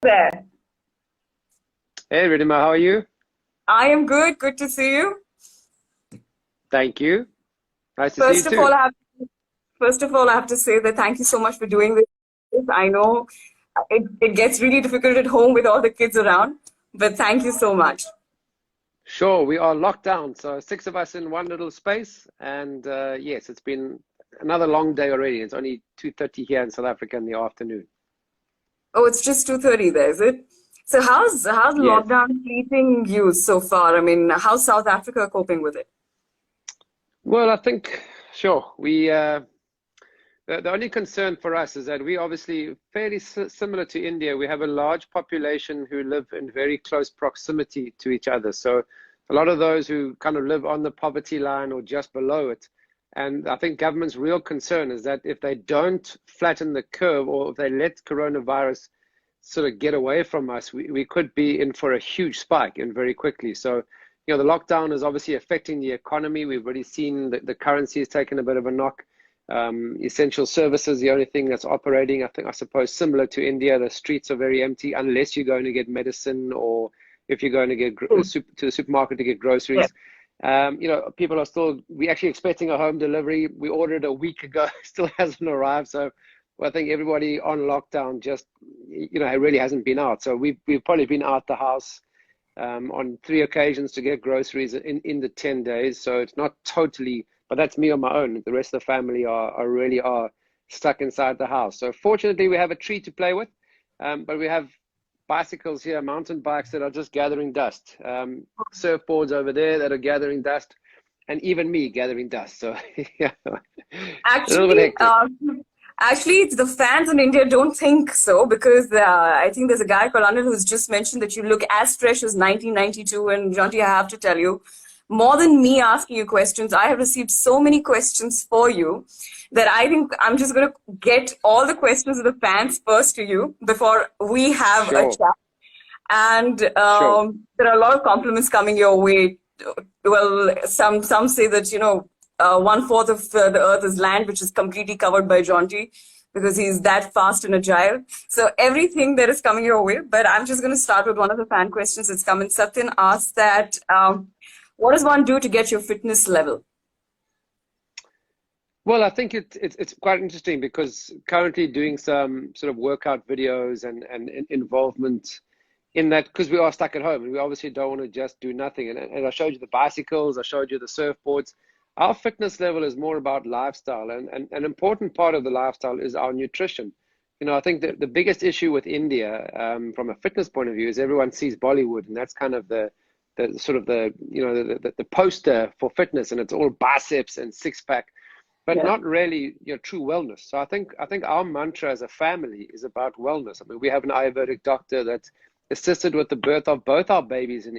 There. Hey, Ridhima, how are you? I am good. Good to see you. Thank you. Nice to see you First of all, too. I have first of all, I have to say that thank you so much for doing this. I know it gets really difficult at home with all the kids around, but thank you so much. Sure, we are locked down, so six of us in one little space, and yes, it's been another long day already. It's only 2:30 here in South Africa in the afternoon. Oh, it's just 2:30 there, is it? So how's Yes. lockdown treating you so far? I mean, how's South Africa coping with it? Well, I think sure. The only concern for us is that we obviously fairly similar to India. We have a large population who live in very close proximity to each other. So a lot of those who kind of live on the poverty line or just below it. And I think government's real concern is that if they don't flatten the curve or if they let coronavirus sort of get away from us, we could be in for a huge spike and very quickly. So, the lockdown is obviously affecting the economy. We've already seen that the currency has taken a bit of a knock. Essential services, the only thing that's operating, I suppose, similar to India, the streets are very empty unless you're going to get medicine or if you're going to get Hmm. to the supermarket to get Yeah. groceries. People are still, we actually expecting a home delivery. We ordered a week ago, still hasn't arrived. So I think everybody on lockdown just, it really hasn't been out. So we've probably been out the house on 3 occasions to get groceries in the 10 days. So it's not totally, but that's me on my own. The rest of the family are really are stuck inside the house. So fortunately, we have a tree to play with, but we have bicycles here, mountain bikes that are just gathering dust, surfboards over there that are gathering dust, and even me gathering dust. So yeah, a little bit Actually, hectic. the fans in India don't think so because I think there's a guy called Anil who's just mentioned that you look as fresh as 1992. And Jonty, I have to tell you, more than me asking you questions, I have received so many questions for you that I think I'm just going to get all the questions of the fans first to you before we have a Sure, chat. And sure. there are a lot of compliments coming your way. Well, some say that 1/4 of the Earth is land, which is completely covered by Jonty because he's that fast and agile. So everything that is coming your way. But I'm just going to start with one of the fan questions that's come in. Satyan asked that, what does one do to get your fitness level? Well, I think it's quite interesting because currently doing some sort of workout videos and involvement in that because we are stuck at home and we obviously don't want to just do nothing. And I showed you the bicycles, I showed you the surfboards. Our fitness level is more about lifestyle, and an important part of the lifestyle is our nutrition. I think that the biggest issue with India, from a fitness point of view, is everyone sees Bollywood, and that's kind of the sort of the poster for fitness, and it's all biceps and six pack but Yeah. not really true wellness. So I think our mantra as a family is about wellness. I mean, we have an Ayurvedic doctor that assisted with the birth of both our babies in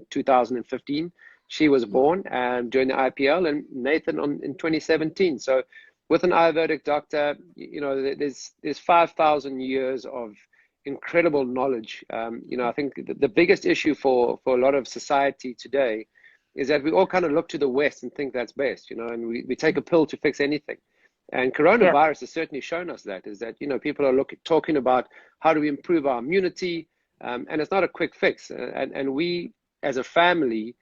2015. She was born during the IPL and Nathan in 2017. So with an Ayurvedic doctor, there's 5,000 years of incredible knowledge. I think the biggest issue for a lot of society today is that we all kind of look to the West and think that's best, and we take a pill to fix anything. And Yeah. coronavirus has certainly shown us that, is that, people are talking about how do we improve our immunity, and it's not a quick fix. And we, as a family,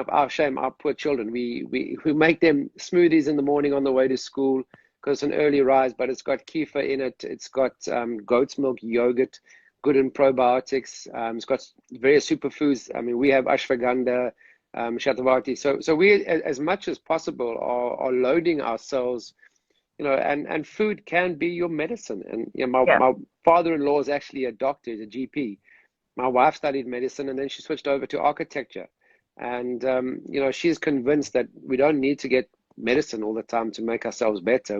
our shame, our poor children, we make them smoothies in the morning on the way to school because it's an early rise, but it's got kefir in it. It's got goat's milk yogurt, good in probiotics. It's got various superfoods. I mean, we have ashwagandha, Shatavati. So we, as much as possible, are loading ourselves, and food can be your medicine. And Yeah. my father-in-law is actually a doctor, he's a GP. My wife studied medicine and then she switched over to architecture. And she's convinced that we don't need to get medicine all the time to make ourselves better.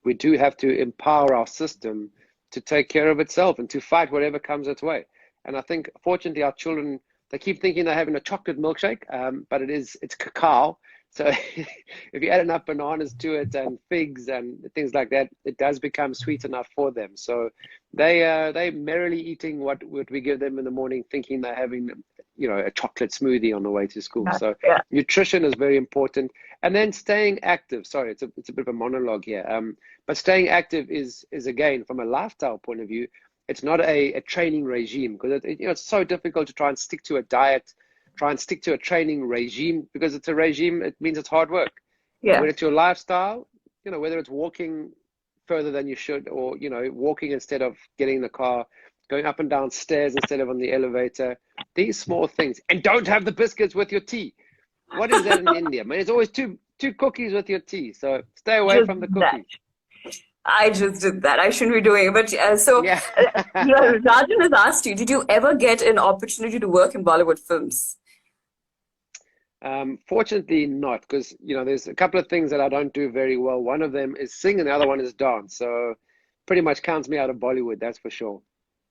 We do have to empower our system to take care of itself and to fight whatever comes its way. And I think, fortunately, our children, they keep thinking they're having a chocolate milkshake, but it's cacao. So if you add enough bananas to it and figs and things like that, it does become sweet enough for them. So they merrily eating what we give them in the morning, thinking they're having a chocolate smoothie on the way to school. So Yeah. nutrition is very important, and then staying active. Sorry, it's a bit of a monologue here. But staying active is again, from a lifestyle point of view, It's not a training regime, because it's so difficult to try and stick to a diet, try and stick to a training regime, because it's a regime. It means it's hard work. Yeah. When it's your lifestyle, whether it's walking further than you should, or walking instead of getting in the car, going up and down stairs instead of on the elevator, these small things. And don't have the biscuits with your tea. What is that in India? Man, it's always two cookies with your tea. So stay away Just from the that. cookies. I just did that. I shouldn't be doing it. But so, Yeah. Rajan has asked you, did you ever get an opportunity to work in Bollywood films? Fortunately not, because there's a couple of things that I don't do very well. One of them is sing, and the other one is dance. So pretty much counts me out of Bollywood, that's for sure.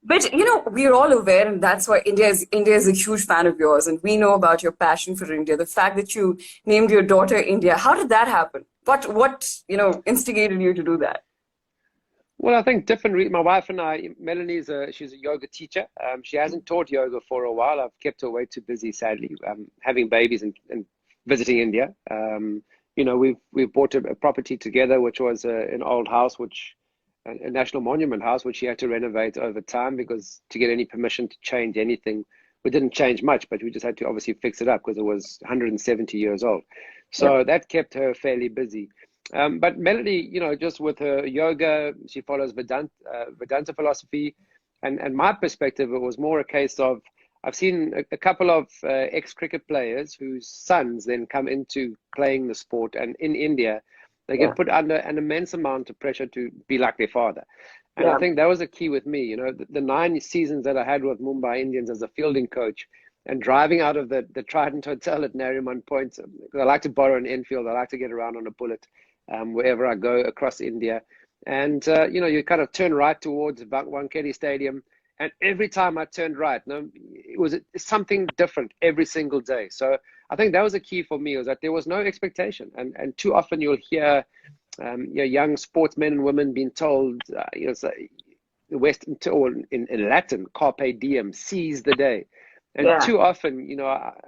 But we're all aware, and that's why India is a huge fan of yours, and we know about your passion for India. The fact that you named your daughter India, how did that happen? What instigated you to do that? Well, I think different. My wife and I, she's a yoga teacher. She hasn't taught yoga for a while. I've kept her way too busy, sadly, having babies and visiting India. We've bought a property together, which was an old house, a national monument house, which she had to renovate over time, because to get any permission to change anything, we didn't change much, but we just had to obviously fix it up because it was 170 years old. So Yep. that kept her fairly busy. But Melody, just with her yoga, she follows Vedanta philosophy, and my perspective, it was more a case of, I've seen a couple of ex-cricket players whose sons then come into playing the sport, and in India, they Yeah. get put under an immense amount of pressure to be like their father. And I Yeah. think that was a key with me. The 9 seasons that I had with Mumbai Indians as a fielding coach, and driving out of the Trident Hotel at Nariman Point, because I like to borrow an Enfield, I like to get around on a Bullet wherever I go across India. And, you kind of turn right towards Wankhede Stadium. And every time I turned right, it was something different every single day. So I think that was a key for me, was that there was no expectation. And too often you'll hear young sportsmen and women being told, the Western, or in Latin, carpe diem, seize the day. And Yeah. too often,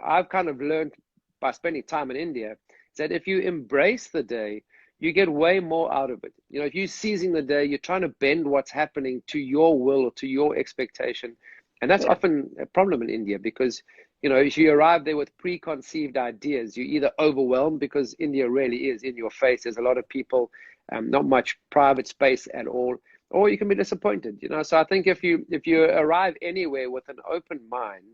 I've kind of learned by spending time in India, is that if you embrace the day, you get way more out of it. If you're seizing the day, you're trying to bend what's happening to your will or to your expectation. And that's Yeah. often a problem in India, because, if you arrive there with preconceived ideas, you're either overwhelmed, because India really is in your face. There's a lot of people, not much private space at all, or you can be disappointed. So I think if you arrive anywhere with an open mind,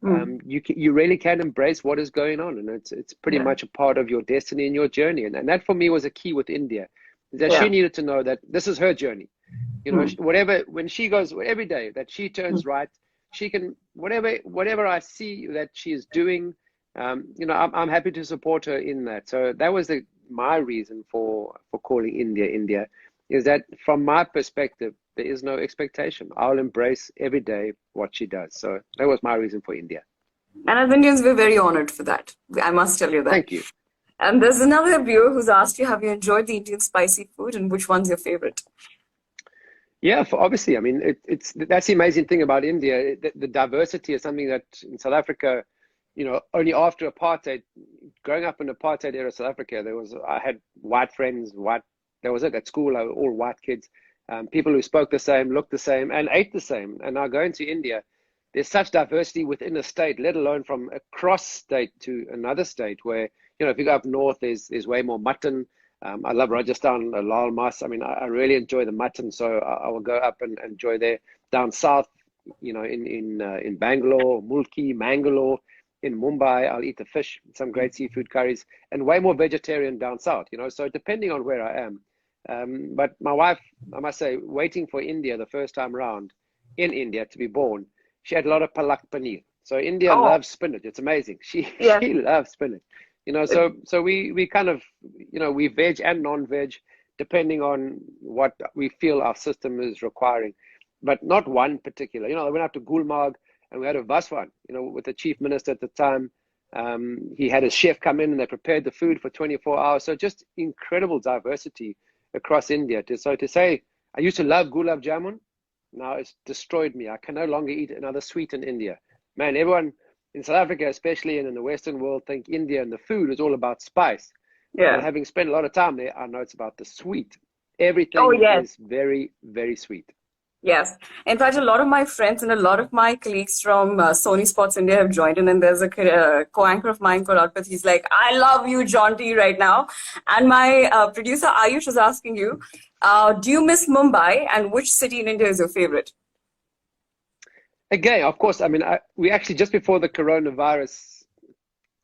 Mm. you really can embrace what is going on, and it's pretty Yeah. much a part of your destiny and your journey. And that for me was a key with India, that she Yeah. needed to know that this is her journey. Mm. Whatever, when she goes, every day that she Mm. turns right, she can, whatever I see that she is doing, I'm happy to support her in that. So that was my reason for calling India, is that from my perspective, there is no expectation. I'll embrace every day what she does. So that was my reason for India. And as Indians, we're very honored for that. I must tell you that. Thank you. And there's another viewer who's asked you, have you enjoyed the Indian spicy food, and which one's your favorite? Yeah, obviously, I mean, that's the amazing thing about India. The diversity is something that in South Africa, only after apartheid, growing up in apartheid era South Africa, I had white friends, that was it at school, all white kids, people who spoke the same, looked the same, and ate the same. And now going to India, there's such diversity within a state, let alone from across state to another state, where, if you go up north, there's way more mutton. I love Rajasthan, lal mas. I mean, I really enjoy the mutton, so I will go up and enjoy there. Down south, in Bangalore, Mulki, Mangalore, in Mumbai, I'll eat the fish, some great seafood curries, and way more vegetarian down south. So depending on where I am. But my wife, I must say, waiting for India the first time around in India to be born, she had a lot of palak paneer. So India Oh, loves spinach. It's amazing. She yeah. she loves spinach. So we kind of, we veg and non-veg, depending on what we feel our system is requiring, but not one particular. I went up to Gulmarg and we had a Vaswan, with the chief minister at the time. He had his chef come in and they prepared the food for 24 hours. So just incredible diversity across India. So to say, I used to love gulab jamun. Now it's destroyed me. I can no longer eat another sweet in India. Man, everyone in South Africa, especially, and in the Western world, think India and the food is all about spice. But Yeah. having spent a lot of time there, I know it's about the sweet. Oh, Everything yes. is very, very sweet. Yes. In fact, a lot of my friends and a lot of my colleagues from Sony Sports India have joined in, and there's a co-anchor of mine called Arpit. He's like, I love you, Jonty, right now. And my producer Ayush is asking you, do you miss Mumbai, and which city in India is your favorite? Again, of course, I mean, we actually just before the coronavirus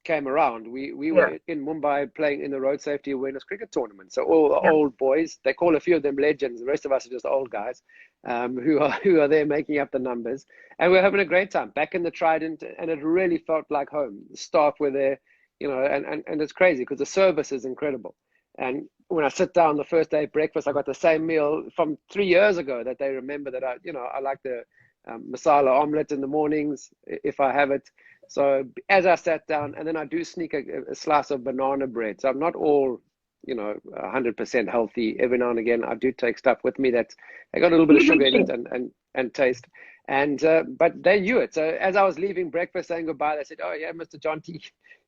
came around, we Yeah. were in Mumbai playing in the road safety awareness cricket tournament. So all the Yeah. old boys, they call a few of them legends. The rest of us are just old guys, who are there making up the numbers, and we're having a great time back in the Trident, and it really felt like home. The staff were there, and it's crazy because the service is incredible. And when I sit down the first day at breakfast, I got the same meal from 3 years ago that they remember that I like the masala omelette in the mornings if I have it. So as I sat down, and then I do sneak a slice of banana bread. So I'm not all, 100% healthy. Every now and again, I do take stuff with me that I got a little bit of sugar in it and taste. And but they knew it. So as I was leaving breakfast, saying goodbye, they said, "Oh yeah, Mr. Jonty,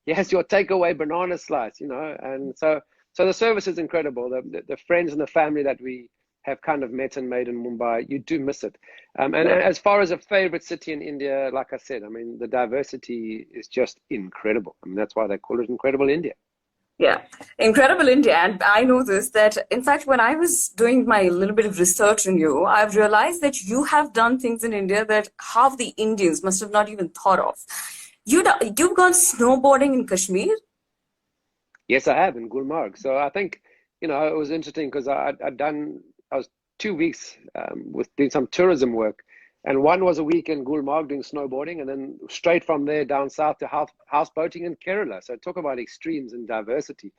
yes, your takeaway banana slice," And so the service is incredible. The friends and the family that we have kind of met and made in Mumbai, you do miss it. And Yeah. as far as a favorite city in India, like I said, I mean, the diversity is just incredible. I mean, that's why they call it Incredible India. Yeah, incredible India. And I know this that, in fact, when I was doing my little bit of research on you, I've realized that you have done things in India that half the Indians must have not even thought of. You've gone snowboarding in Kashmir? Yes, I have in Gulmarg. So I think, it was interesting because I was 2 weeks with doing some tourism work. And one was a week in Gulmarg doing snowboarding, and then straight from there down south to houseboating in Kerala. So talk about extremes and diversity.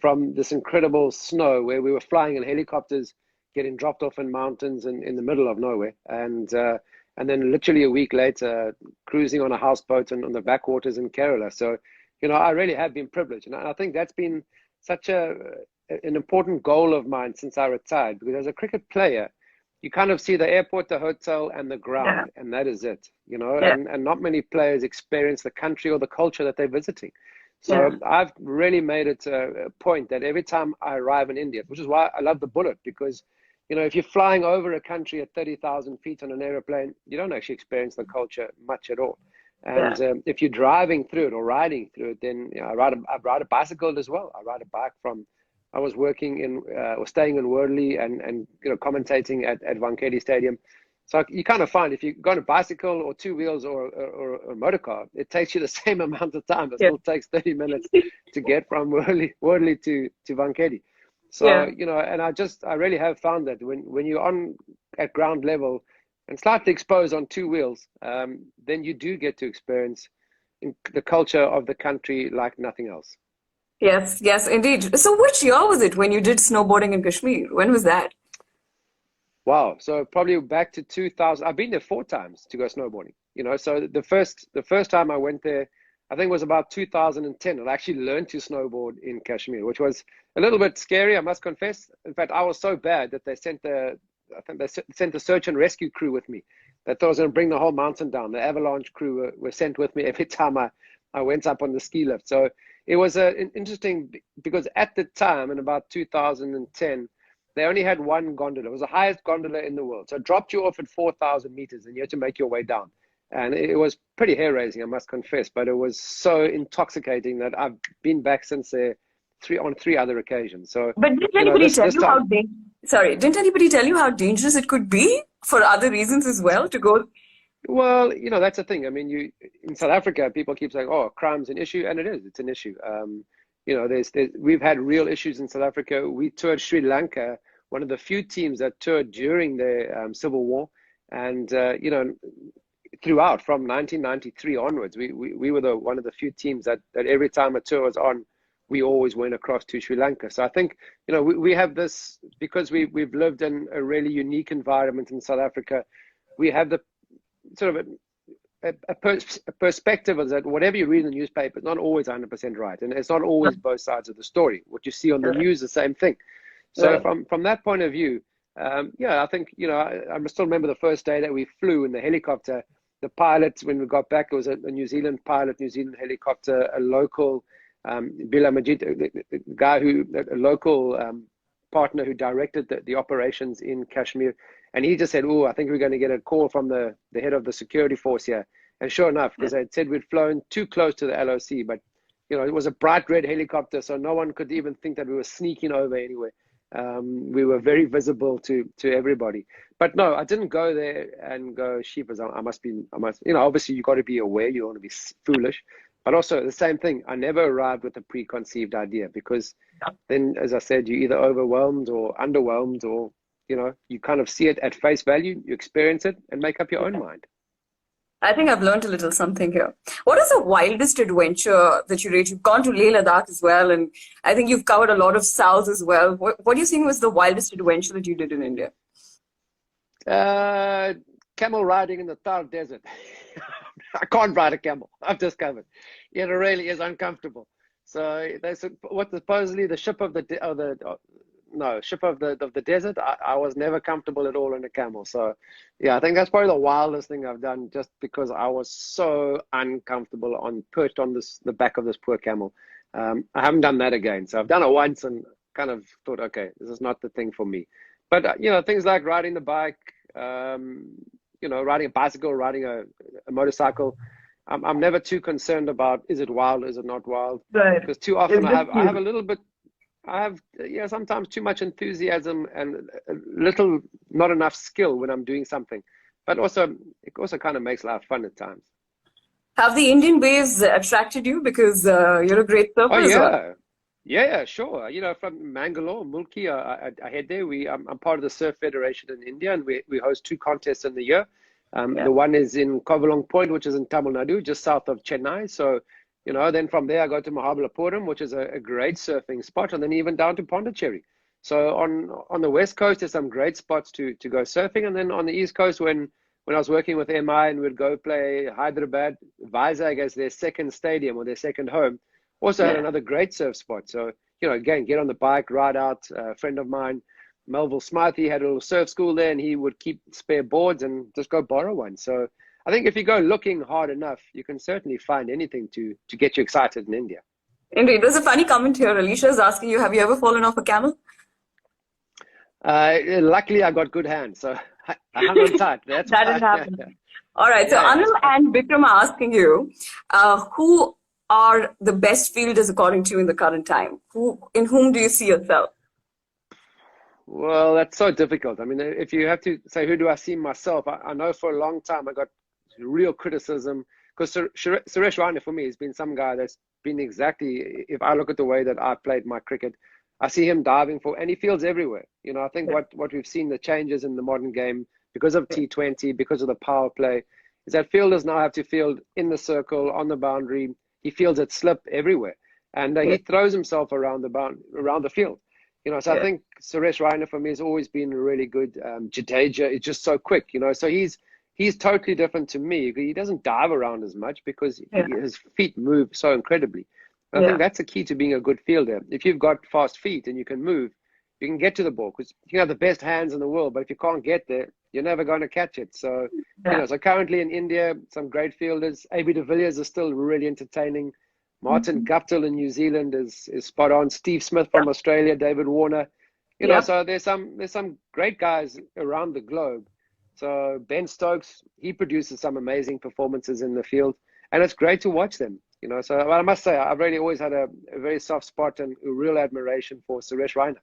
From this incredible snow where we were flying in helicopters, getting dropped off in mountains in the middle of nowhere, and then literally a week later, cruising on a houseboat and on the backwaters in Kerala. So, I really have been privileged, and I think that's been such an important goal of mine since I retired. Because as a cricket player, you kind of see the airport, the hotel, and the Yeah, ground, and that is it. yeah, And not many players experience the country or the culture that they're visiting. yeah, So I've really made it a point that every time I arrive in India, which is why I love the bullet, because if you're flying over a country at 30,000 feet on an aeroplane, you don't actually experience the culture much at all. yeah. And if you're driving through it or riding through it, then I ride a bicycle as well. I ride a bike from. I was working in or staying in Worley and commentating at Wankhede Stadium. So you kind of find if you go on a bicycle or two wheels or a motor car, it takes you the same amount of time. It Yeah. still takes 30 minutes to get from Worley to Wankhede. So, Yeah. and I really have found that when you're on at ground level and slightly exposed on two wheels, then you do get to experience the culture of the country like nothing else. Yes, yes, indeed. So which year was it when you did snowboarding in Kashmir? When was that? Wow. So probably back to 2000. I've been there 4 times to go snowboarding. So the first time I went there, I think it was about 2010. I actually learned to snowboard in Kashmir, which was a little bit scary, I must confess. In fact, I was so bad that I think they sent the search and rescue crew with me. They thought I was going to bring the whole mountain down. The avalanche crew were sent with me every time I went up on the ski lift. So it was interesting because at the time, in about 2010, they only had one gondola. It was the highest gondola in the world. So it dropped you off at 4,000 meters and you had to make your way down. And it was pretty hair raising, I must confess, but it was so intoxicating that I've been back since on three other occasions. So, But didn't anybody tell this you how time, sorry, didn't anybody tell you how dangerous it could be for other reasons as well to go? well, that's the thing. I mean, in South Africa, people keep saying, "Oh, crime's an issue," and it is. It's an issue. We've had real issues in South Africa. We toured Sri Lanka, one of the few teams that toured during the civil war, and throughout from 1993 onwards, we were one of the few teams that every time a tour was on, we always went across to Sri Lanka. So I think we have this because we've lived in a really unique environment in South Africa. We have the sort of a perspective is that whatever you read in the newspaper is not always 100% right, and it's not always both sides of the story. What you see on the news, the same thing. So Right. from that point of view, I think I still remember the first day that we flew in the helicopter. The pilot, when we got back, it was a New Zealand pilot, New Zealand helicopter, a local Bila Majid, the guy a local partner who directed the operations in Kashmir. And he just said, "Oh, I think we're going to get a call from the head of the security force here." And sure enough, because they said we'd flown too close to the LOC, but it was a bright red helicopter, so no one could even think that we were sneaking over anywhere. We were very visible to everybody. But no, I didn't go there and go, sheepers, I must, obviously you got to be aware, you don't want to be foolish. But also the same thing, I never arrived with a preconceived idea, because then, as I said, you're either overwhelmed or underwhelmed, or, you kind of see it at face value, you experience it and make up your own mind. I think I've learned a little something here. What is the wildest adventure that you rate? You've gone to Leh Ladakh as well, and I think you've covered a lot of south as well. What do you think was the wildest adventure that you did in India? Camel riding in the Thar Desert. I can't ride a camel, I've discovered. It really is uncomfortable. So they said, what supposedly the ship of the desert. I was never comfortable at all in a camel. So yeah, I think that's probably the wildest thing I've done, just because I was so uncomfortable perched on the back of this poor camel. I haven't done that again. So I've done it once and kind of thought, okay, this is not the thing for me. But things like riding the bike, riding a bicycle, riding a motorcycle. I'm never too concerned about, is it wild, is it not wild? Right. Because too often I have a little bit, sometimes too much enthusiasm and a little not enough skill when I'm doing something. But also, it also kind of makes life fun at times. Have the Indian waves attracted you? Because you're a great surfer as well. Yeah, sure. From Mangalore, Mulki, I head there. I'm part of the Surf Federation in India, and we host 2 contests in the year. The one is in Kovalong Point, which is in Tamil Nadu, just south of Chennai. So, then from there I go to Mahabalipuram, which is a great surfing spot, and then even down to Pondicherry. So on the West Coast, there's some great spots to go surfing. And then on the East Coast, when I was working with MI and we'd go play Hyderabad, Vizag as their second stadium or their second home, also had another great surf spot. So, again, get on the bike, ride out. A friend of mine, Melville Smythe, he had a little surf school there, and he would keep spare boards and just go borrow one. So I think if you go looking hard enough, you can certainly find anything to get you excited in India. Indeed. There's a funny comment here. Alicia is asking you, have you ever fallen off a camel? Luckily, I got good hands, so I hung on tight. That didn't happen. All right. So Anil and Vikram are asking you, who are the best fielders according to you in the current time? In whom do you see yourself? Well, that's so difficult. I mean, if you have to say, who do I see myself? I know for a long time I got real criticism, because Suresh Raina for me has been some guy that's been exactly, if I look at the way that I played my cricket, I see him diving and he fields everywhere. I think what we've seen, the changes in the modern game because of T20, because of the power play, is that fielders now have to field in the circle, on the boundary. He fields at slip everywhere, and he throws himself around the field. So I think Suresh Raina for me has always been really good. Jadeja is just so quick, so he's totally different to me. He doesn't dive around as much because his feet move so incredibly. I think that's the key to being a good fielder. If you've got fast feet and you can move, you can get to the ball, because you can have the best hands in the world, but if you can't get there, you're never going to catch it. So, so currently in India, some great fielders. AB de Villiers is still really entertaining. Martin Guptill in New Zealand is spot on. Steve Smith from Australia, David Warner. So there's some great guys around the globe. So Ben Stokes, he produces some amazing performances in the field, and it's great to watch them. So I must say, I've really always had a very soft spot and a real admiration for Suresh Raina.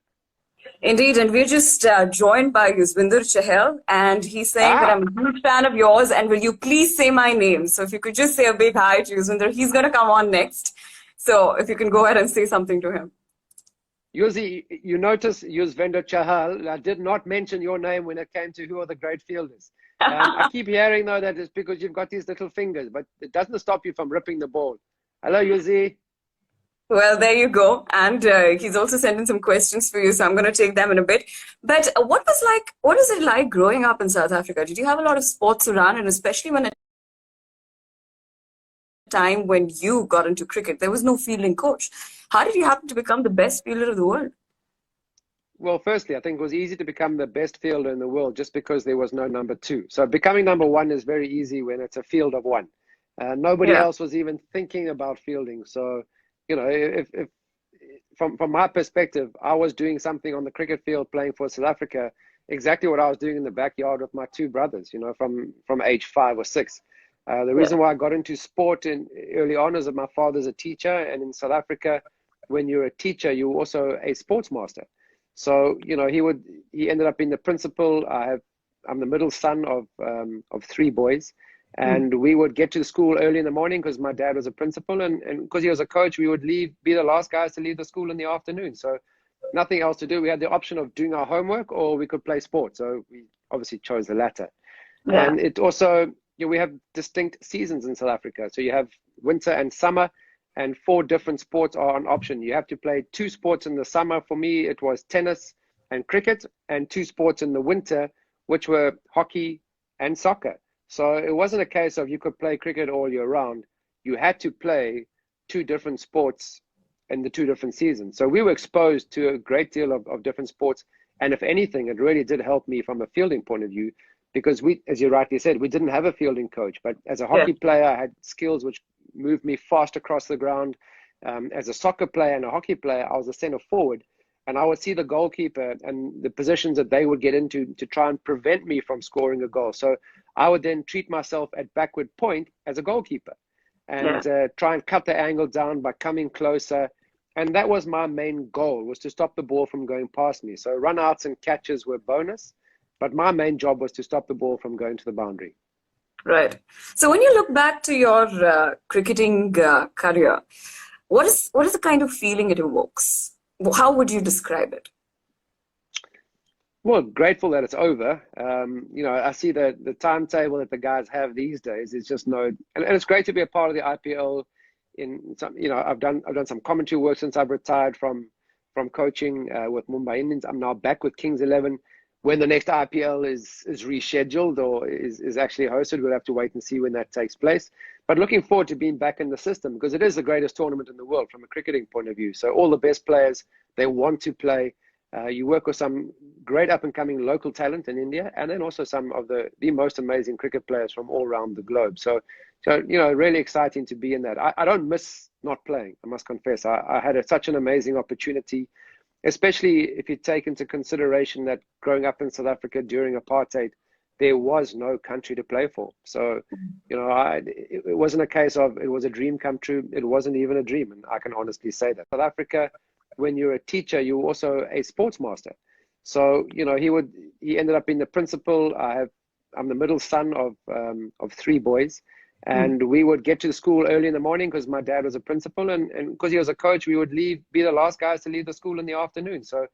Indeed, and we're just joined by Yuzvinder Chahal, and he's saying that I'm a huge fan of yours, and will you please say my name? So if you could just say a big hi to Yuzvinder, he's going to come on next. So if you can go ahead and say something to him. Yuzi, you notice Yuzvinder Chahal, I did not mention your name when it came to who are the great fielders. I keep hearing, though, that it's because you've got these little fingers, but it doesn't stop you from ripping the ball. Hello, Yuzi. Well, there you go. And he's also sending some questions for you, so I'm going to take them in a bit. But what is it like growing up in South Africa? Did you have a lot of sports around, and especially when a time when you got into cricket, there was no fielding coach. How did you happen to become the best fielder of the world? Well, firstly, I think it was easy to become the best fielder in the world just because there was no number 2. So becoming number 1 is very easy when it's a field of 1. Nobody else was even thinking about fielding. So, if from my perspective, I was doing something on the cricket field playing for South Africa. exactly what I was doing in the backyard with my two brothers, from age 5 or 6. The Yeah. reason why I got into sport early on is that my father's a teacher, and in South Africa, when you're a teacher, you're also a sports master. So, he ended up being the principal. I'm the middle son of three boys, Mm. and we would get to the school early in the morning because my dad was a principal, and because he was a coach, we would be the last guys to leave the school in the afternoon. So nothing else to do. We had the option of doing our homework or we could play sport. So we obviously chose the latter. Yeah. And it also, we have distinct seasons in South Africa. So you have winter and summer, and 4 different sports are an option. You have to play 2 sports in the summer. For me, it was tennis and cricket, and 2 sports in the winter, which were hockey and soccer. So it wasn't a case of you could play cricket all year round. You had to play 2 different sports in the 2 different seasons. So we were exposed to a great deal of different sports. And if anything, it really did help me from a fielding point of view, because we, as you rightly said, we didn't have a fielding coach. But as a Yeah. hockey player, I had skills which moved me fast across the ground. As a soccer player and a hockey player, I was a center forward, and I would see the goalkeeper and the positions that they would get into to try and prevent me from scoring a goal. So I would then treat myself at backward point as a goalkeeper Yeah. and try and cut the angle down by coming closer. And that was my main goal, was to stop the ball from going past me. So run outs and catches were bonus, but my main job was to stop the ball from going to the boundary. Right. So when you look back to your cricketing career, what is the kind of feeling it evokes? How would you describe it? Well, grateful that it's over. I see the timetable that the guys have these days is just and it's great to be a part of the IPL. In some, I've done some commentary work since I've retired from coaching with Mumbai Indians. I'm now back with Kings 11. When the next IPL is rescheduled or is actually hosted, we'll have to wait and see when that takes place. But looking forward to being back in the system, because it is the greatest tournament in the world from a cricketing point of view. So all the best players, they want to play. You work with some great up-and-coming local talent in India, and then also some of the most amazing cricket players from all around the globe. So really exciting to be in that. I don't miss not playing, I must confess. I had such an amazing opportunity, especially if you take into consideration that growing up in South Africa during apartheid, there was no country to play for. So, it wasn't a case of it was a dream come true. It wasn't even a dream, and I can honestly say that. South Africa, when you're a teacher, you're also a sports master. So, he ended up being the principal. I'm the middle son of three boys, Mm. and we would get to the school early in the morning because my dad was a principal, and because he was a coach, we would be the last guys to leave the school in the afternoon. So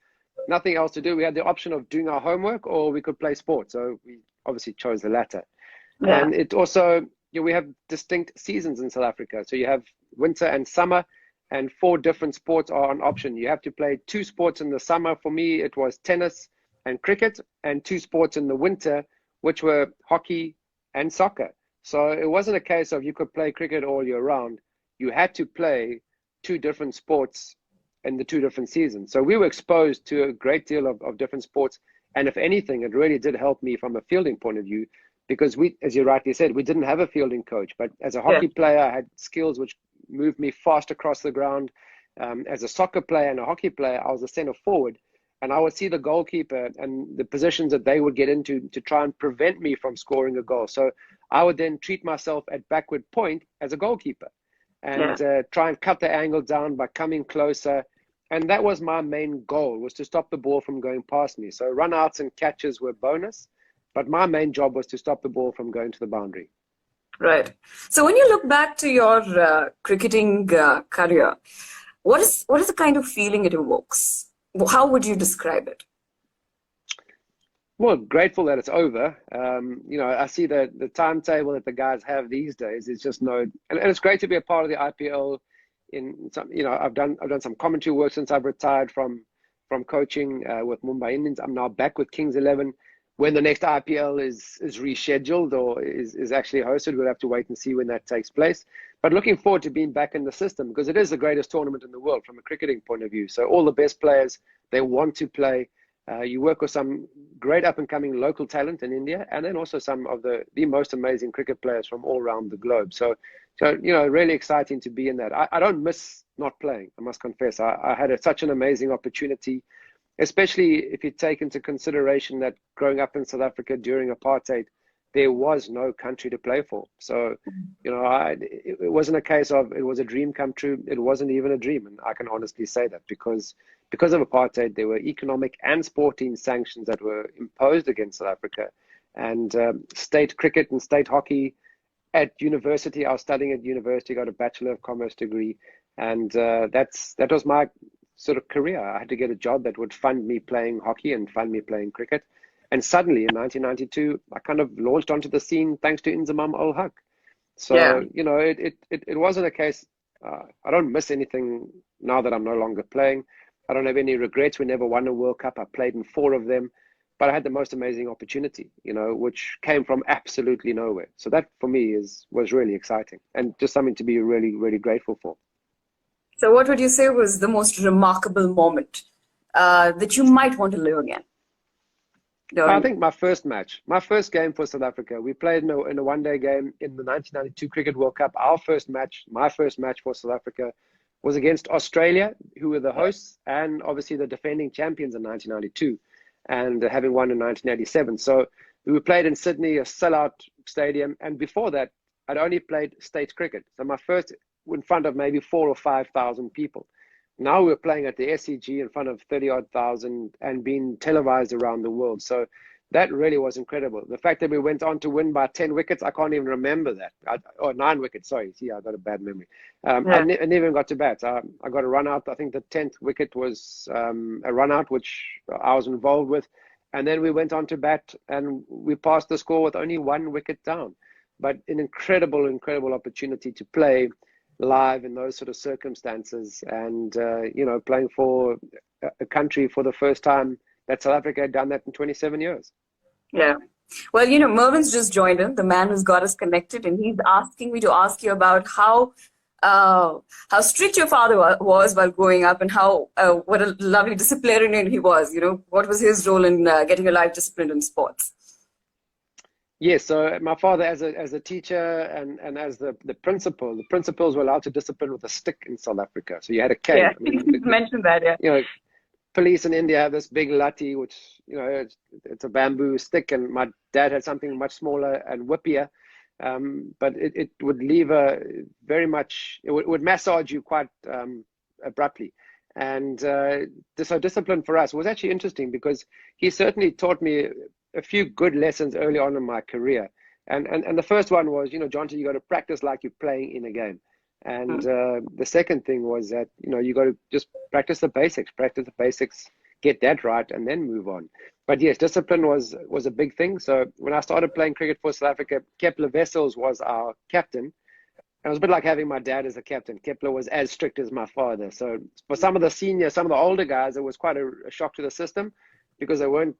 nothing else to do. We had the option of doing our homework or we could play sport. So we obviously chose the latter. Yeah. And it also, we have distinct seasons in South Africa. So you have winter and summer, and 4 different sports are an option. You have to play 2 sports in the summer. For me, it was tennis and cricket, and 2 sports in the winter, which were hockey and soccer. So it wasn't a case of you could play cricket all year round. You had to play 2 different sports in the 2 different seasons. So we were exposed to a great deal of different sports. And if anything, it really did help me from a fielding point of view, because we, as you rightly said, we didn't have a fielding coach. But as a Yeah. hockey player, I had skills which moved me fast across the ground. As a soccer player and a hockey player, I was a center forward, and I would see the goalkeeper and the positions that they would get into to try and prevent me from scoring a goal. So I would then treat myself at backward point as a goalkeeper and Yeah. try and cut the angle down by coming closer. And that was my main goal, was to stop the ball from going past me. So run outs and catches were bonus, but my main job was to stop the ball from going to the boundary. Right. So when you look back to your cricketing career, what is the kind of feeling it evokes? How would you describe it? Well, grateful that it's over. I see the timetable that the guys have these days is just and it's great to be a part of the IPL. In some, I've done some commentary work since I've retired from coaching with Mumbai Indians. I'm now back with Kings 11. When the next IPL is rescheduled or is actually hosted, we'll have to wait and see when that takes place. But looking forward to being back in the system, because it is the greatest tournament in the world from a cricketing point of view. So all the best players, they want to play. You work with some great up-and-coming local talent in India, and then also some of the most amazing cricket players from all around the globe. So really exciting to be in that. I don't miss not playing, I must confess. I had such an amazing opportunity, especially if you take into consideration that growing up in South Africa during apartheid, there was no country to play for. So, it wasn't a case of it was a dream come true. It wasn't even a dream. And I can honestly say that because of apartheid, there were economic and sporting sanctions that were imposed against South Africa. And state cricket and state hockey at university, I was studying at university, got a Bachelor of Commerce degree. And that was my sort of career. I had to get a job that would fund me playing hockey and fund me playing cricket. And suddenly in 1992, I kind of launched onto the scene thanks to Inzamam Ul Haq. So, it wasn't a case, I don't miss anything now that I'm no longer playing. I don't have any regrets. We never won a World Cup. I played in 4 of them, but I had the most amazing opportunity, which came from absolutely nowhere. So that for me was really exciting and just something to be really, really grateful for. So what would you say was the most remarkable moment that you might want to live again? I think my first game for South Africa, we played in a one-day game in the 1992 Cricket World Cup. My first match for South Africa was against Australia, who were the hosts and obviously the defending champions in 1992 and having won in 1987. So we played in Sydney, a sellout stadium. And before that, I'd only played state cricket. So my first in front of maybe 4,000 or 5,000 people. Now we're playing at the SCG in front of 30-odd thousand and being televised around the world. So that really was incredible. The fact that we went on to win by 10 wickets, I can't even remember that. 9 wickets, sorry. See, I got a bad memory. I never even got to bat. I got a run out. I think the 10th wicket was a run out, which I was involved with. And then we went on to bat and we passed the score with only 1 wicket down. But an incredible, incredible opportunity to play live in those sort of circumstances and, playing for a country for the first time that South Africa had done that in 27 years. Yeah. Well, Mervin's just joined in, the man who's got us connected, and he's asking me to ask you about how strict your father was while growing up and what a lovely disciplinarian he was. What was his role in getting your life disciplined in sports? Yes, so my father as a teacher and as the principal, the principals were allowed to discipline with a stick in South Africa. So you had a cane. Yeah, you mentioned that, yeah. Police in India have this big lathi, which, it's a bamboo stick, and my dad had something much smaller and whippier. But it would leave it would massage you quite abruptly. And so discipline for us was actually interesting because he certainly taught me a few good lessons early on in my career. And the first one was, Jonty, you got to practice like you're playing in a game. And the second thing was that, you got to just practice the basics, get that right, and then move on. But yes, discipline was a big thing. So when I started playing cricket for South Africa, Kepler Wessels was our captain. And it was a bit like having my dad as a captain. Kepler was as strict as my father. So for some of the older guys, it was quite a shock to the system because they weren't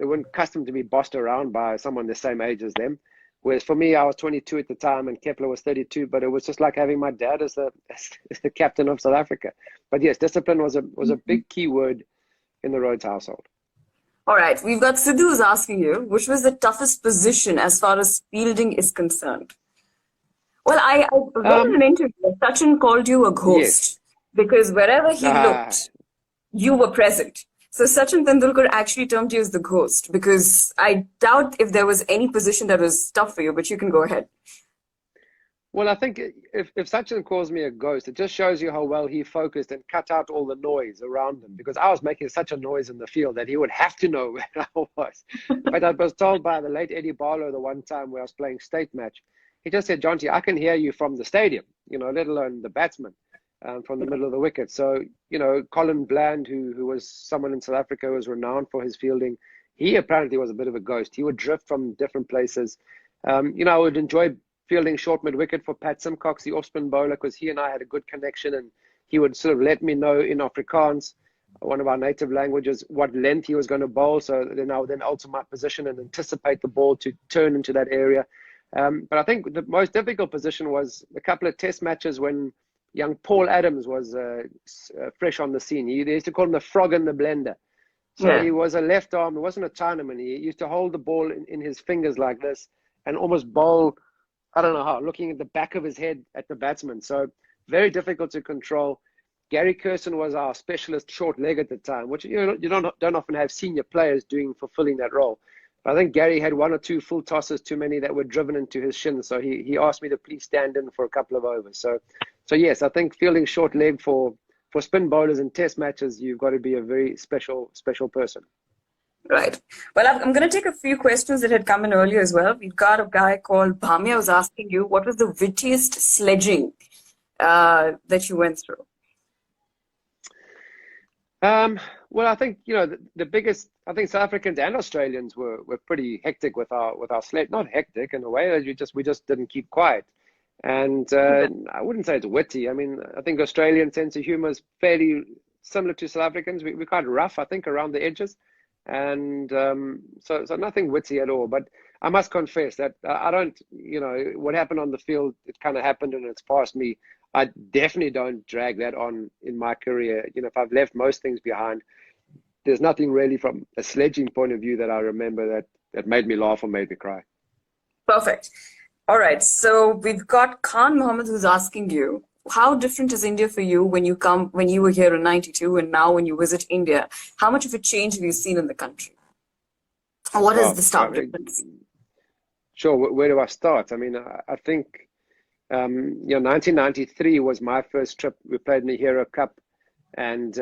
accustomed to be bossed around by someone the same age as them. Whereas for me, I was 22 at the time and Kepler was 32, but it was just like having my dad as the captain of South Africa. But yes, discipline was a big key word in the Rhodes household. All right, we've got Sidhu who's asking you, which was the toughest position as far as fielding is concerned? Well, I read in an interview that Sachin called you a ghost because wherever he looked, you were present. So Sachin Tendulkar actually termed you as the ghost because I doubt if there was any position that was tough for you, but you can go ahead. Well, I think if Sachin calls me a ghost, it just shows you how well he focused and cut out all the noise around him because I was making such a noise in the field that he would have to know where I was. But I was told by the late Eddie Barlow the one time where I was playing state match, he just said, Jonty, I can hear you from the stadium, let alone the batsman. From the middle of the wicket. So, Colin Bland, who was someone in South Africa who was renowned for his fielding, he apparently was a bit of a ghost. He would drift from different places. I would enjoy fielding short mid-wicket for Pat Simcox, the off-spin bowler, because he and I had a good connection and he would sort of let me know in Afrikaans, one of our native languages, what length he was going to bowl. So then I would then alter my position and anticipate the ball to turn into that area. But I think the most difficult position was a couple of test matches when young Paul Adams was fresh on the scene. They used to call him the frog in the blender. So he was a left arm. It wasn't a Chinaman. He used to hold the ball in his fingers like this and almost bowl, I don't know how, looking at the back of his head at the batsman. So very difficult to control. Gary Kirsten was our specialist short leg at the time, which you don't often have senior players fulfilling that role. But I think Gary had one or two full tosses too many that were driven into his shin, so he asked me to please stand in for a couple of overs. So yes, I think fielding short leg for spin bowlers in test matches, you've got to be a very special person. Right. Well, I'm going to take a few questions that had come in earlier as well. We've got a guy called Bhamya who's asking you, what was the wittiest sledging that you went through? Well, I think the biggest. I think South Africans and Australians were pretty hectic with our sled. Not hectic in a way. We just didn't keep quiet. And I wouldn't say it's witty. I mean, I think Australian sense of humor is fairly similar to South Africans. We're quite rough, I think, around the edges, and so nothing witty at all. But I must confess that I don't. What happened on the field, it kind of happened and it's past me. I definitely don't drag that on in my career. If I've left most things behind, there's nothing really from a sledging point of view that I remember that made me laugh or made me cry. Perfect. All right. So we've got Khan Mohammed who's asking you, how different is India for you when you were here in '92 and now when you visit India? How much of a change have you seen in the country? What is the stark difference? Sure. Where do I start? I mean, I think 1993 was my first trip. We played in the Hero Cup, and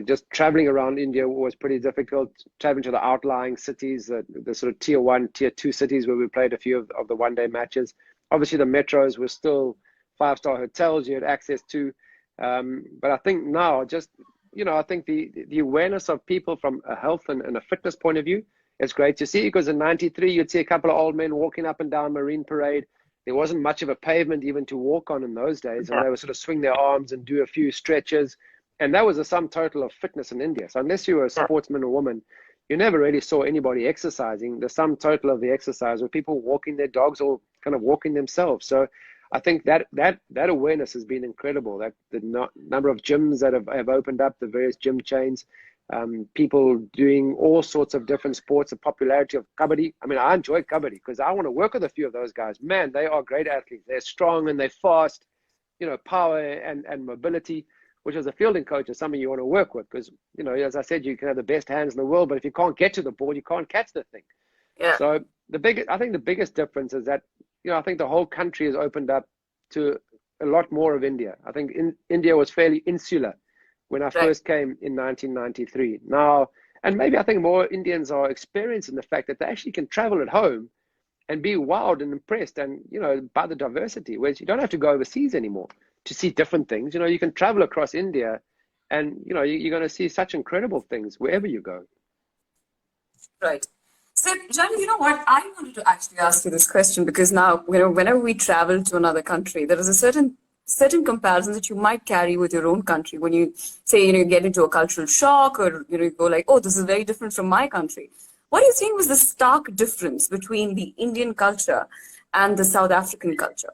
just traveling around India was pretty difficult. Traveling to the outlying cities, the sort of tier 1, tier 2 cities where we played a few of the one-day matches. Obviously, the metros were still 5-star hotels you had access to, but I think now, I think the awareness of people from a health and a fitness point of view, it's great to see, because in '93 you'd see a couple of old men walking up and down Marine Parade. There wasn't much of a pavement even to walk on in those days, and they would sort of swing their arms and do a few stretches. And that was the sum total of fitness in India. So unless you were a sportsman or woman, you never really saw anybody exercising. The sum total of the exercise were people walking their dogs or kind of walking themselves. So I think that awareness has been incredible. That the number of gyms that have opened up, the various gym chains, people doing all sorts of different sports, the popularity of kabaddi. I mean, I enjoy kabaddi because I want to work with a few of those guys. Man, they are great athletes. They're strong and they're fast, power and mobility, which as a fielding coach is something you want to work with because, as I said, you can have the best hands in the world, but if you can't get to the ball, you can't catch the thing. Yeah. So I think the biggest difference is that, I think the whole country has opened up to a lot more of India. I think India was fairly insular when I first came in 1993. Now, and maybe I think more Indians are experiencing the fact that they actually can travel at home and be wowed and impressed and, by the diversity, whereas you don't have to go overseas anymore to see different things. You can travel across India and, you're going to see such incredible things wherever you go. Right. So, Jonty, you know what? I wanted to actually ask you this question because now, whenever we travel to another country, there is a certain comparisons that you might carry with your own country when you say, you get into a cultural shock or, you go like, oh, this is very different from my country. What do you think was the stark difference between the Indian culture and the South African culture?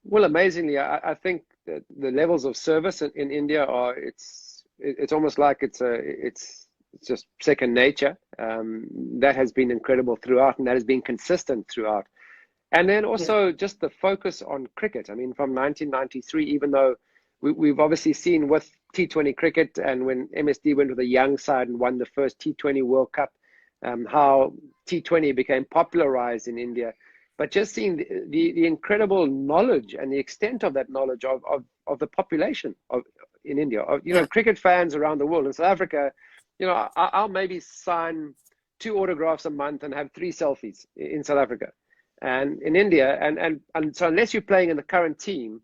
Well, amazingly, I think that the levels of service in India it's almost like it's just second nature. That has been incredible throughout, and that has been consistent throughout. And then also just the focus on cricket. I mean, from 1993, even though we've obviously seen with T20 cricket and when MSD went with a young side and won the first T20 World Cup, how T20 became popularized in India. But just seeing the incredible knowledge and the extent of that knowledge of the population in India, cricket fans around the world. In South Africa, I'll maybe sign 2 autographs a month and have 3 selfies in South Africa. And in India, and so unless you're playing in the current team,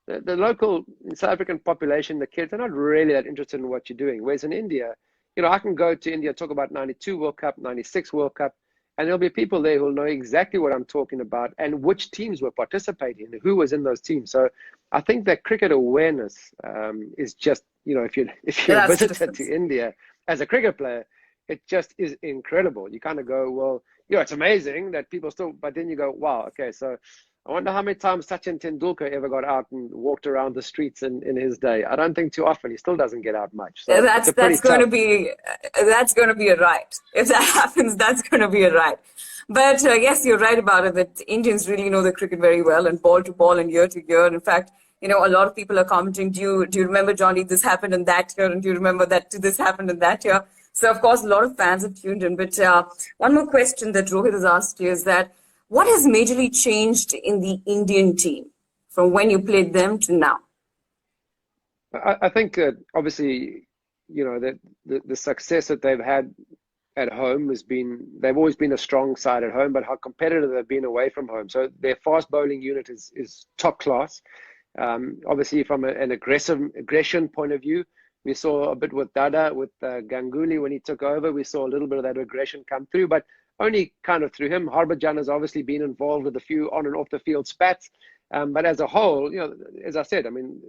the local South African population, the kids, are not really that interested in what you're doing. Whereas in India, I can go to India, talk about 92 World Cup, 96 World Cup, and there'll be people there who will know exactly what I'm talking about and which teams were participating and who was in those teams. So I think that cricket awareness is just, if you're a visitor to India as a cricket player, it just is incredible. You kind of go, well, it's amazing that people still, but then you go, wow, okay, so I wonder how many times Sachin Tendulkar ever got out and walked around the streets in his day. I don't think too often. He still doesn't get out much. So that's going to be a right. If that happens, that's going to be a right. But yes, you're right about it, that Indians really know the cricket very well, and ball to ball and year to year. In fact, a lot of people are commenting, do you remember, Johnny, this happened in that year, and do you remember that this happened in that year? So, of course, a lot of fans have tuned in. But one more question that Rohit has asked you is that what has majorly changed in the Indian team from when you played them to now? I think that obviously, that the success that they've had at home they've always been a strong side at home, but how competitive they've been away from home. So their fast bowling unit is top class. Obviously, from an aggression point of view, we saw a bit with Dada, with Ganguly when he took over. We saw a little bit of that aggression come through, but only kind of through him. Harbhajan has obviously been involved with a few on and off the field spats, but as a whole, as I said, I mean,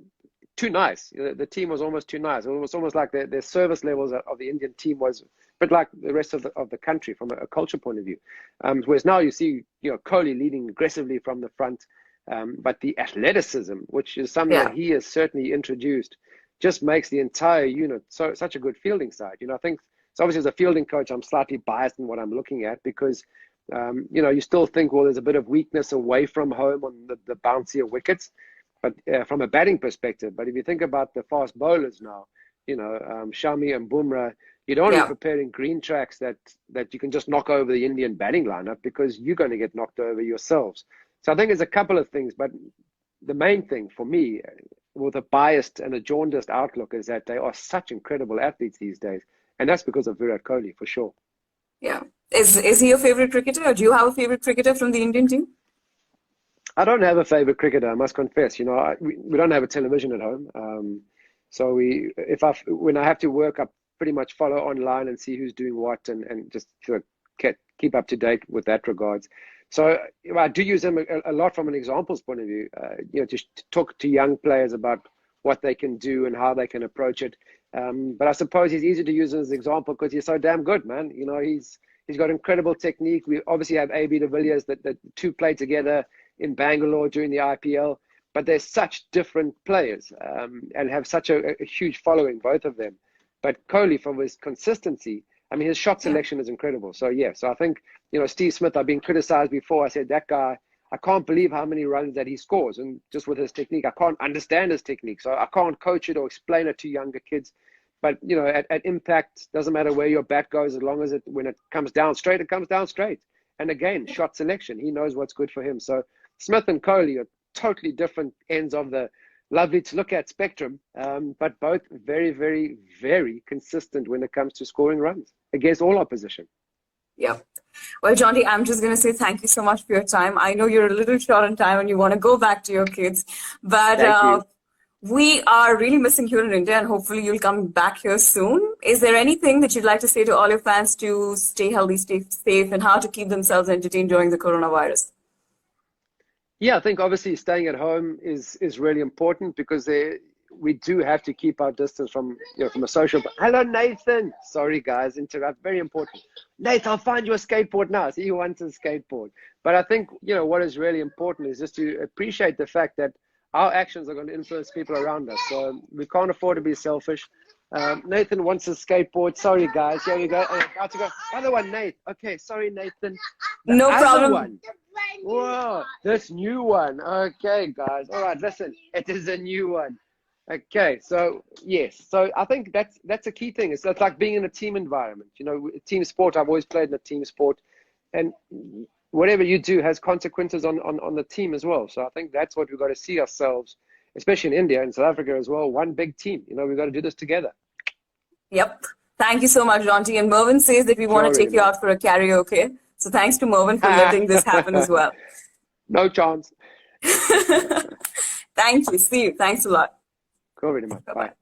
too nice. The team was almost too nice. It was almost like their service levels of the Indian team was a bit like the rest of the country from a culture point of view. Whereas now you see, Kohli leading aggressively from the front, but the athleticism, which is something that he has certainly introduced, just makes the entire unit such a good fielding side. I think, so obviously as a fielding coach, I'm slightly biased in what I'm looking at because, you still think, well, there's a bit of weakness away from home on the bouncier wickets. But from a batting perspective, but if you think about the fast bowlers now, Shami and Bumrah, you don't want to be preparing green tracks that you can just knock over the Indian batting lineup because you're going to get knocked over yourselves. So I think there's a couple of things, but the main thing for me, with a biased and a jaundiced outlook, is that they are such incredible athletes these days, and that's because of Virat Kohli for sure. Yeah, is he your favorite cricketer, or do you have a favorite cricketer from the Indian team? I don't have a favorite cricketer, I must confess. We don't have a television at home. So when I have to work, I pretty much follow online and see who's doing what and just to keep up to date with that regards. So I do use them a lot from an examples point of view, to talk to young players about what they can do and how they can approach it. But I suppose he's easy to use as an example because he's so damn good, man. He's got incredible technique. We obviously have AB de Villiers that two play together in Bangalore during the IPL, but they're such different players and have such a huge following, both of them. But Kohli, from his consistency, I mean, his shot selection is incredible. So, so I think, Steve Smith, I've been criticized before. I said, that guy, I can't believe how many runs that he scores. And just with his technique, I can't understand his technique. So I can't coach it or explain it to younger kids. But, at impact, doesn't matter where your bat goes, as long as when it comes down straight, it comes down straight. And again, shot selection, he knows what's good for him. So Smith and Kohli are totally different ends of the lovely to look at spectrum, but both very, very, very consistent when it comes to scoring runs against all opposition. Yeah. Well, Jonty, I'm just going to say thank you so much for your time. I know you're a little short on time and you want to go back to your kids, but we are really missing you in India, and hopefully you'll come back here soon. Is there anything that you'd like to say to all your fans to stay healthy, stay safe, and how to keep themselves entertained during the coronavirus? Yeah, I think obviously staying at home is really important because we do have to keep our distance from a social. Hello, Nathan. Sorry, guys, interrupt. Very important. Nathan, I'll find you a skateboard now. So he wants a skateboard. But I think what is really important is just to appreciate the fact that our actions are going to influence people around us. So we can't afford to be selfish. Nathan wants a skateboard. Sorry, guys. Here you go. Got to go. Other one, Nate. Okay, sorry, Nathan. No problem. One. Whoa, this new one. Okay, guys. All right, listen. It is a new one. Okay, so yes. So I think that's a key thing. It's like being in a team environment. Team sport. I've always played in a team sport, and whatever you do has consequences on the team as well. So I think that's what we've got to see ourselves, especially in India and South Africa as well. One big team. We've got to do this together. Yep. Thank you so much, Jonty. And Mervyn says that we want to take you out for a karaoke. So thanks to Mervyn for letting this happen as well. No chance. Thank you. See you. Thanks a lot. Go very much. Bye.